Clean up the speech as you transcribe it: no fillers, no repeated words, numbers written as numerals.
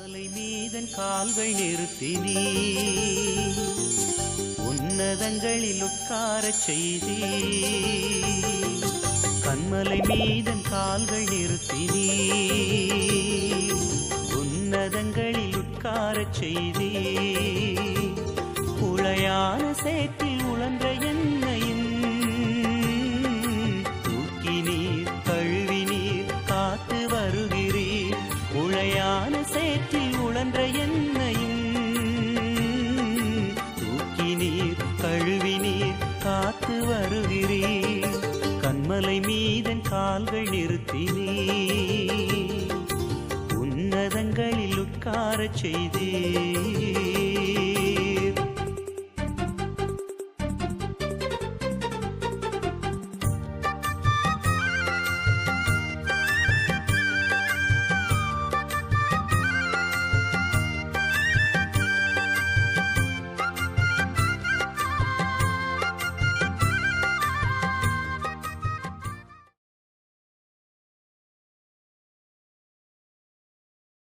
கண்மலை மீதன் கால்கள் நிறுத்தினீ உன்னதங்களில் உட்காரச் செய்தீ கண்மலை மீதன் கால்கள் நிறுத்தினீ உன்னதங்களில் உட்காரச் செய்தீ உளையான சேற்றில் உழன்ற என்னையும் தூக்கி நீர் கழுவி நீர் காத்து வருகிறீர் உளையான சேற்றில் உழன்ற என்னையும் தூக்கி நீர் கழுவி நீர் காத்து வருகிறீர் கண்மலை மீதன் கால்கள் நிறுத்தினீ உன்னதங்களில் உட்காரச் செய்தீர்